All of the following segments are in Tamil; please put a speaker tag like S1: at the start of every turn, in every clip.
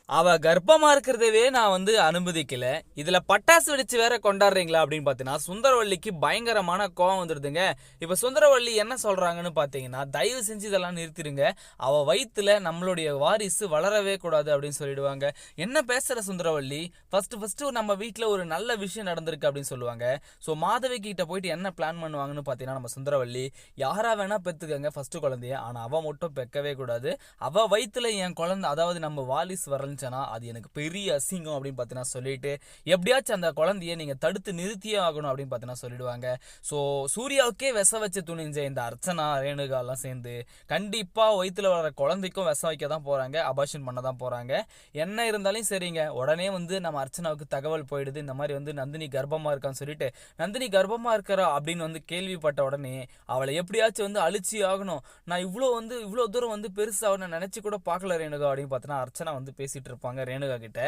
S1: அவ கர்ப்பமா இருக்கிறதவே நான் அனுமதிக்கல. இதுல பட்டாசு வெடிச்சு வேற கொண்டாடுறீங்களா அப்படின்னு பாத்தீங்கன்னா சுந்தரவல்லிக்கு பயங்கரமான கோவம் வந்துடுதுங்க. இப்ப சுந்தரவல்லி என்ன சொல்றாங்கன்னு பாத்தீங்கன்னா, தயவு செஞ்சு இதெல்லாம் நிறுத்திடுங்க. அவ வயித்துல நம்மளுடைய வாரிசு வளரவே கூடாது அப்படின்னு சொல்லிடுவாங்க. என்ன பேசுற சுந்தரவல்லி? ஃபர்ஸ்ட் நம்ம வீட்டுல ஒரு நல்ல விஷயம் நடந்திருக்கு அப்படின்னு சொல்லுவாங்க. ஸோ மாதவி கிட்ட போயிட்டு என்ன பிளான் பண்ணுவாங்கன்னு பாத்தீங்கன்னா, நம்ம சுந்தரவல்லி யாரா வேணா பெத்துக்கங்க ஃபர்ஸ்ட் குழந்தைய, ஆனா அவ மட்டும் பெக்கவே கூடாது. அவ வயித்துல என் குழந்தை, அதாவது நம்ம வாரிசு வரல, அது எனக்கு பெரிய அசிங்கம் அப்படின்னு பார்த்தீங்கன்னா சொல்லிட்டு எப்படியாச்சும் அந்த குழந்தைய நீங்க தடுத்து நிறுத்தியே ஆகணும் அப்படின்னு பார்த்தீங்கன்னா சொல்லிடுவாங்க. ஸோ சூர்யாவுக்கே விஷ வச்சு துணிஞ்ச இந்த அர்ச்சனா ரேணுகா எல்லாம் சேர்ந்து கண்டிப்பா வயிற்றுல வர குழந்தைக்கும் விஷம் வைக்க தான் போறாங்க, அபார்ஷன் பண்ண தான் போறாங்க. என்ன இருந்தாலும் சரிங்க, உடனே நம்ம அர்ச்சனாவுக்கு தகவல் போயிடுது, இந்த மாதிரி நந்தினி கர்ப்பமா இருக்கான்னு சொல்லிட்டு. நந்தினி கர்ப்பமா இருக்கிறா அப்படின்னு கேள்விப்பட்ட உடனே அவளை எப்படியாச்சும் அழிச்சு ஆகணும். நான் இவ்வளோ தூரம் பெருசா அவனை நினைச்சு கூட பார்க்கல ரேணுகா அப்படின்னு பார்த்தீங்கன்னா அர்ச்சனா பேசிட்டு இருப்பாங்க ரேணுகா கிட்ட.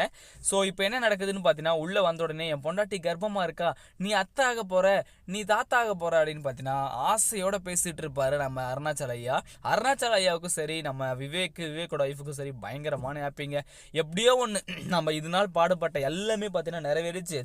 S1: ஸோ இப்போ என்ன நடக்குதுன்னு பார்த்தீங்கன்னா, உள்ள வந்த உடனே என் பொண்டாட்டி கர்ப்பமா இருக்கா, நீ அத்தை ஆக போற, நீ தாத்தா ஆக போற அப்படின்னு பார்த்தீங்கன்னா ஆசையோட பேசிட்டு இருப்பாரு நம்ம அருணாச்சல ஐயா. அருணாச்சல ஐயாவுக்கும் சரி, நம்ம விவேக்கோட ஒய்ஃபுக்கும் சரி பயங்கரமான ஹாப்பிங்க. எப்படியோ ஒன்று நம்ம இது நாள் பாடுபட்ட எல்லாமே பார்த்தீங்கன்னா நிறைவேறிச்சு.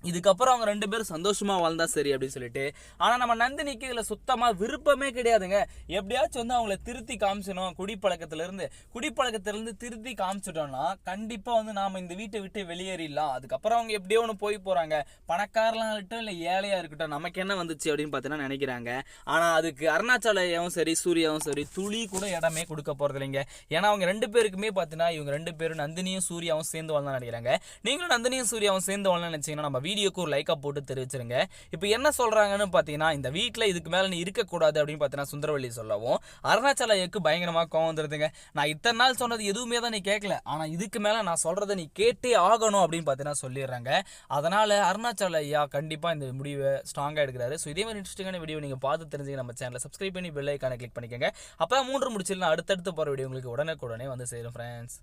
S1: இதுக்கப்புறம் அவங்க 2 பேரும் சந்தோஷமா வாழ்ந்தா சரி அப்படின்னு சொல்லிட்டு. ஆனா நம்ம நந்தினிக்கு இதுல சுத்தமா விருப்பமே கிடையாதுங்க. எப்படியாச்சும் அவங்கள திருத்தி காமிச்சணும். குடிப்பழக்கத்திலிருந்து திருத்தி காமிச்சிட்டோம்னா கண்டிப்பா நாம இந்த வீட்டை விட்டு வெளியேறிடலாம். அதுக்கப்புறம் அவங்க எப்படியோ ஒன்று போய் போறாங்க. பணக்காரலாம் இருக்கட்டும் இல்ல ஏழையா இருக்கட்டும், நமக்கு என்ன வந்துச்சு அப்படின்னு பார்த்தீங்கன்னா நினைக்கிறாங்க. ஆனா அதுக்கு அருணாச்சலையாவும் சரி சூர்யாவும் சரி துளி கூட இடமே கொடுக்க போறது இல்லைங்க. ஏன்னா அவங்க 2 பேருக்குமே பார்த்தீங்கன்னா இவங்க 2 பேரும் நந்தினியும் சூர்யாவும் சேர்ந்து வாழலாம் நினைக்கிறாங்க. நீங்களும் நந்தினியும் சூர்யாவும் சேர்ந்து வாழலாம் நினைச்சீங்கன்னா நம்ம வீடியோக்கு ஒரு லைக்கா போட்டு தெரிவிச்சிருங்க. இப்போ என்ன சொல்றாங்கன்னு பார்த்தீங்கன்னா, இந்த வீட்டில் இதுக்கு மேலே நீ இருக்கக்கூடாது அப்படின்னு பார்த்தீங்கன்னா சுந்தரவல்லி சொல்லவும் அருணாச்சலையாவுக்கு பயங்கரமாக கோவம் வந்துருதுங்க. நான் இத்தனை நாள் சொன்னது எதுவுமே தான் நீ கேட்கல, ஆனால் இதுக்கு மேலே நான் சொல்றதை நீ கேட்டே ஆகணும் அப்படின்னு பார்த்தீங்கன்னா சொல்லிடுறாங்க. அதனால அருணாச்சலையா கண்டிப்பாக இந்த முடிவை ஸ்ட்ராங்காக எடுக்கிறாரு. ஸோ இதே மாதிரி இன்ட்ரெஸ்டிங்கான வீடியோ நீங்கள் பார்த்து தெரிஞ்சுக்க நம்ம சேனலை சப்ஸ்கிரைப் பண்ணி பெல் ஐக்கானை கிளிக் பண்ணிக்கோங்க. அப்போ 3 முடிச்சிடலாம். அடுத்தடுத்து போகிற வீடியோ உங்களுக்கு உடனே சேரும் ஃப்ரெண்ட்ஸ்.